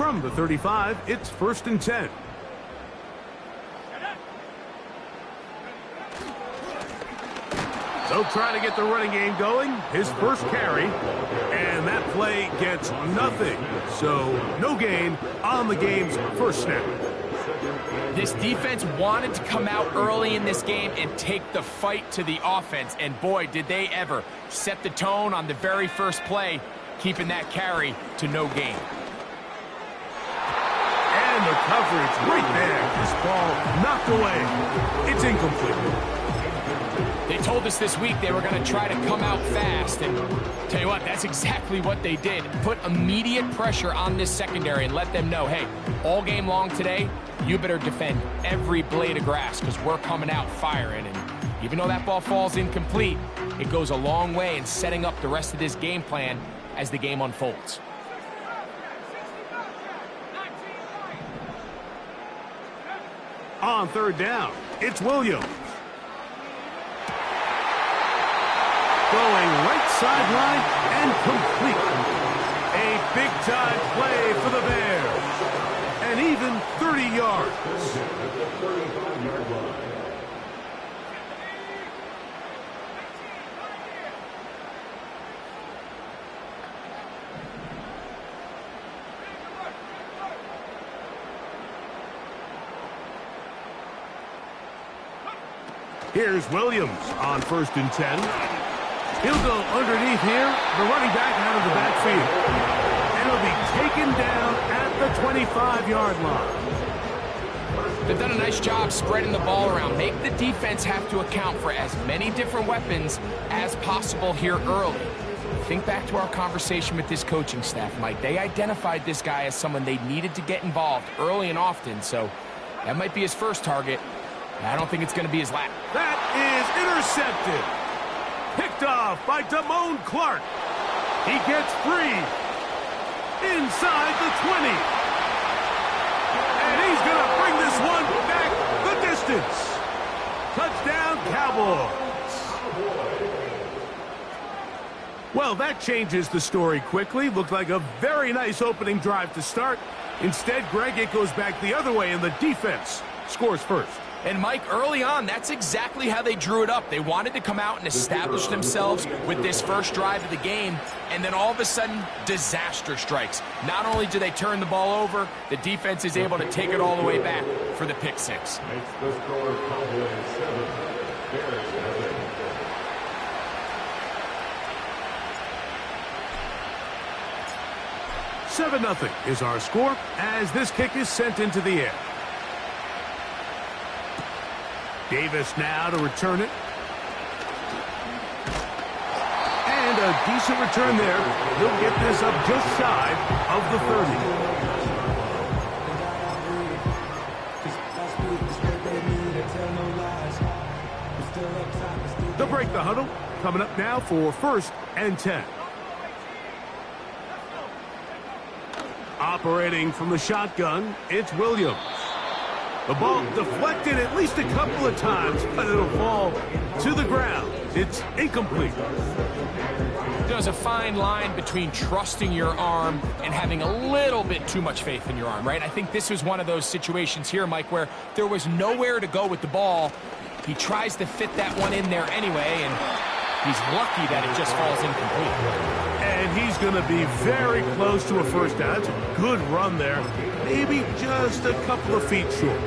From the 35, it's 1st and 10. They'll try to get the running game going. His first carry, and that play gets nothing. So no gain on the game's first snap. This defense wanted to come out early in this game and take the fight to the offense. And boy, did they ever set the tone on the very first play, keeping that carry to no gain. And the coverage right there. This ball knocked away. It's incomplete. They told us this week they were going to try to come out fast, and tell you what, that's exactly what they did. Put immediate pressure on this secondary and let them know, hey, all game long today, you better defend every blade of grass because we're coming out firing. And even though that ball falls incomplete, it goes a long way in setting up the rest of this game plan as the game unfolds. On 3rd down, it's Williams. Going right sideline and complete. A big-time play for the Bears. And even 30 yards. Here's Williams on 1st and 10. He'll go underneath here, the running back out of the backfield. And he'll be taken down at the 25-yard line. They've done a nice job spreading the ball around. Make the defense have to account for as many different weapons as possible here early. Think back to our conversation with this coaching staff, Mike. They identified this guy as someone they needed to get involved early and often, so that might be his first target. I don't think it's going to be his last. That is intercepted. Picked off by Damone Clark. He gets free inside the 20. And he's going to bring this one back the distance. Touchdown, Cowboys. Well, that changes the story quickly. Looked like a very nice opening drive to start. Instead, Greg, it goes back the other way, and the defense scores first. And, Mike, early on, that's exactly how they drew it up. They wanted to come out and establish themselves with this first drive of the game, and then all of a sudden, disaster strikes. Not only do they turn the ball over, the defense is able to take it all the way back for the pick six. Makes the score Cowboys 7, Bears 7-0 is our score as this kick is sent into the air. Davis now to return it. And a decent return there. He'll get this up just shy of the 30. They'll break the huddle. Coming up now for 1st and 10. Operating from the shotgun, it's Williams. The ball deflected at least a couple of times, but it'll fall to the ground. It's incomplete. There's a fine line between trusting your arm and having a little bit too much faith in your arm, right? I think this was one of those situations here, Mike, where there was nowhere to go with the ball. He tries to fit that one in there anyway, and he's lucky that it just falls incomplete. And he's going to be very close to a first down. It's a good run there. Maybe just a couple of feet short.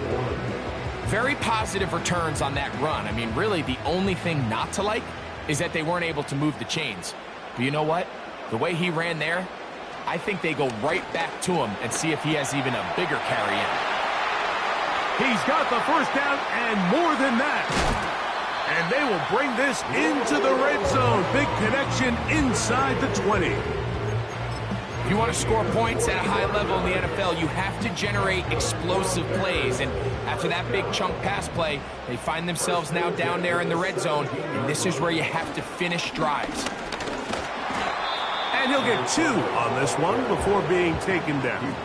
Very positive returns on that run. I mean, really, the only thing not to like is that they weren't able to move the chains. But you know what? The way he ran there, I think they go right back to him and see if he has even a bigger carry in. He's got the first down and more than that. And they will bring this into the red zone. Big connection inside the 20. If you want to score points at a high level in the NFL, you have to generate explosive plays. And after that big chunk pass play, they find themselves now down there in the red zone. And this is where you have to finish drives. And he'll get 2 on this one before being taken down.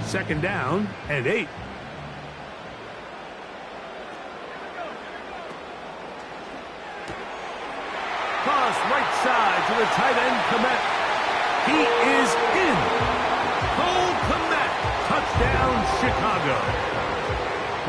Second down and 8. to the tight end, Kmet. He is in. Cole Kmet, touchdown, Chicago.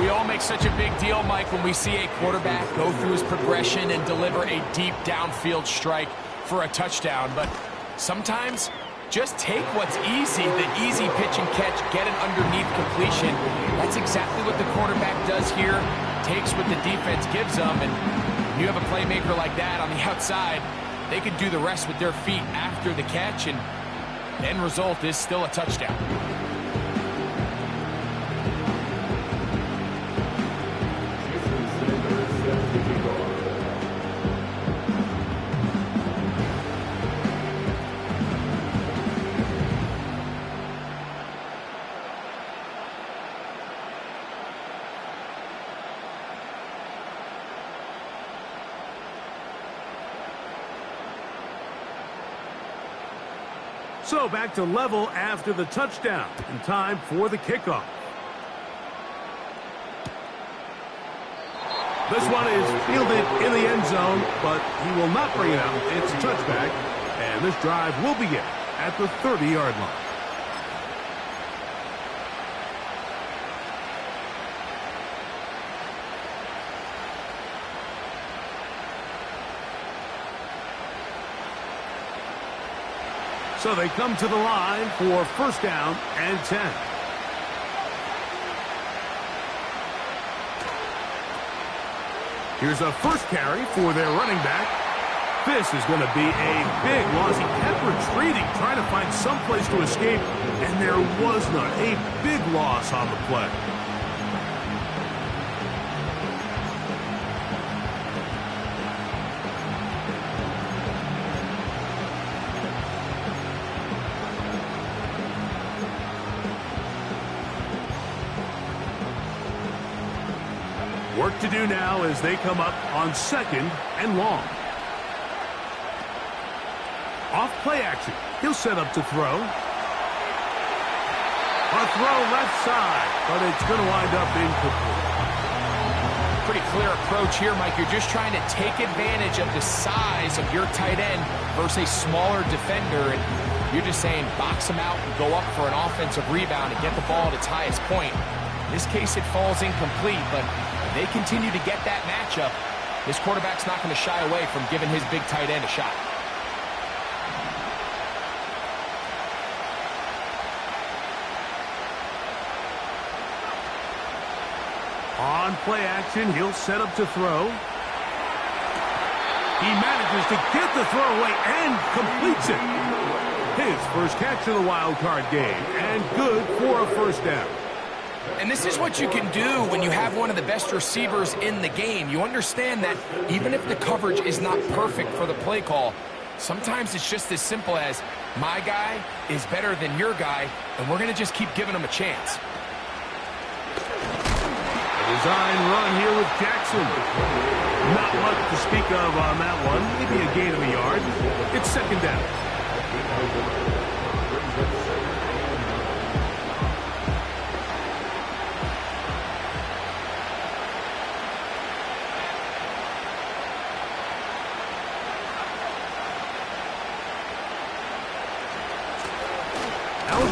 We all make such a big deal, Mike, when we see a quarterback go through his progression and deliver a deep downfield strike for a touchdown. But sometimes, just take what's easy, the easy pitch and catch, get an underneath completion. That's exactly what the quarterback does here, takes what the defense gives them, and you have a playmaker like that on the outside, they could do the rest with their feet after the catch, and the end result is still a touchdown. So back to level after the touchdown, and time for the kickoff. This one is fielded in the end zone, but he will not bring it out. It's a touchback, and this drive will begin at the 30-yard line. So they come to the line for first down and 10. Here's a first carry for their running back. This is going to be a big loss. He kept retreating, trying to find some place to escape, and there was none. A big loss on the play. Work to do now as they come up on second and long. Off play action. He'll set up to throw. A throw left side, but it's going to wind up incomplete. Pretty clear approach here, Mike. You're just trying to take advantage of the size of your tight end versus a smaller defender. And you're just saying box him out and go up for an offensive rebound and get the ball at its highest point. In this case, it falls incomplete, but they continue to get that matchup. This quarterback's not going to shy away from giving his big tight end a shot. On play action, he'll set up to throw. He manages to get the throw away and completes it. His first catch of the wild card game, and good for a first down. And this is what you can do when you have one of the best receivers in the game. You understand that even if the coverage is not perfect for the play call, sometimes it's just as simple as, my guy is better than your guy, and we're going to just keep giving him a chance. A design run here with Jackson. Not much to speak of on that one. Maybe a gain of a yard. It's second down.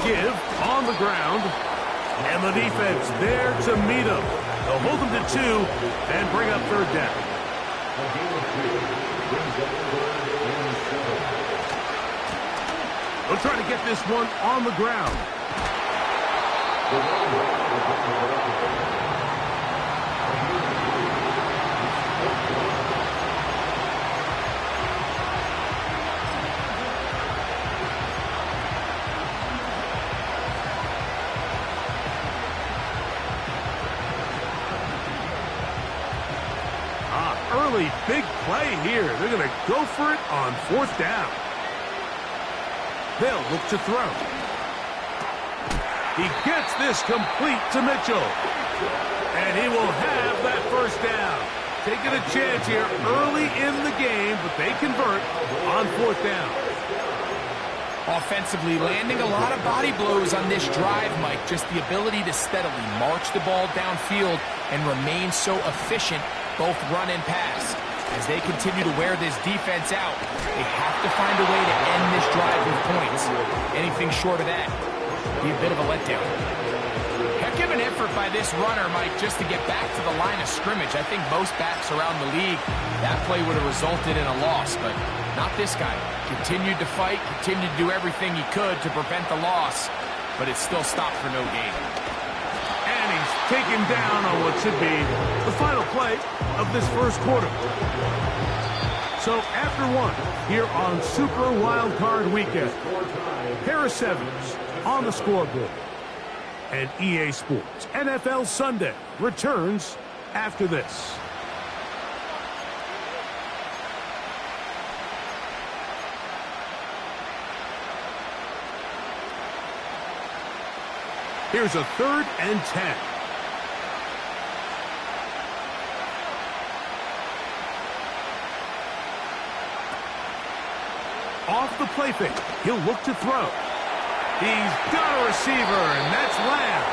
Give on the ground, and the defense there to meet him. They'll hold him to 2 and bring up third down. They'll try to get this one on the ground. Big play here. They're going to go for it on fourth down. They'll look to throw. He gets this complete to Mitchell. And he will have that first down. Taking a chance here early in the game, but they convert on fourth down. Offensively, landing a lot of body blows on this drive, Mike. Just the ability to steadily march the ball downfield and remain so efficient, both run and pass. As they continue to wear this defense out, they have to find a way to end this drive with points. Anything short of that be a bit of a letdown. Heck of an effort by this runner, Mike, just to get back to the line of scrimmage. I think most backs around the league, that play would have resulted in a loss, but not this guy. Continued to fight, continued to do everything he could to prevent the loss, but it still stopped for no gain. And he's taken down on what should be the final play of this first quarter. So after one, here on Super Wild Card Weekend, Harris Evans on the scoreboard. And EA Sports NFL Sunday returns after this. Here's a 3rd and 10. Off the play fake. He'll look to throw. He's got a receiver, and that's Lamb.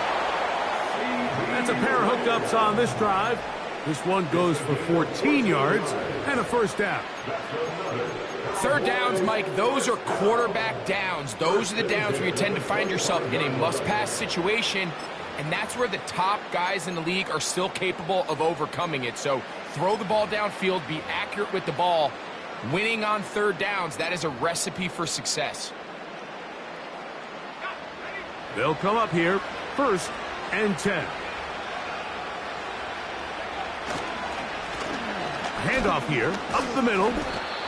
That's a pair of hookups on this drive. This one goes for 14 yards and a first down. 3rd downs, Mike, those are quarterback downs. Those are the downs where you tend to find yourself in a must-pass situation, and that's where the top guys in the league are still capable of overcoming it. So throw the ball downfield, be accurate with the ball. Winning on 3rd downs, that is a recipe for success. They'll come up here, 1st and 10. Handoff here, up the middle,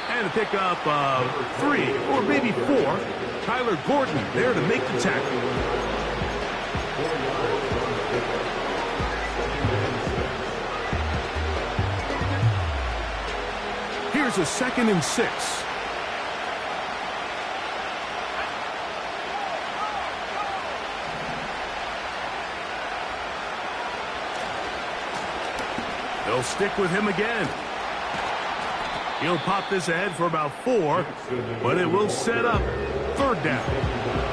and a pickup of 3 or maybe 4. Tyler Gordon there to make the tackle. Here's a 2nd and 6. They'll stick with him again. He'll pop this ahead for about 4, but it will set up 3rd down.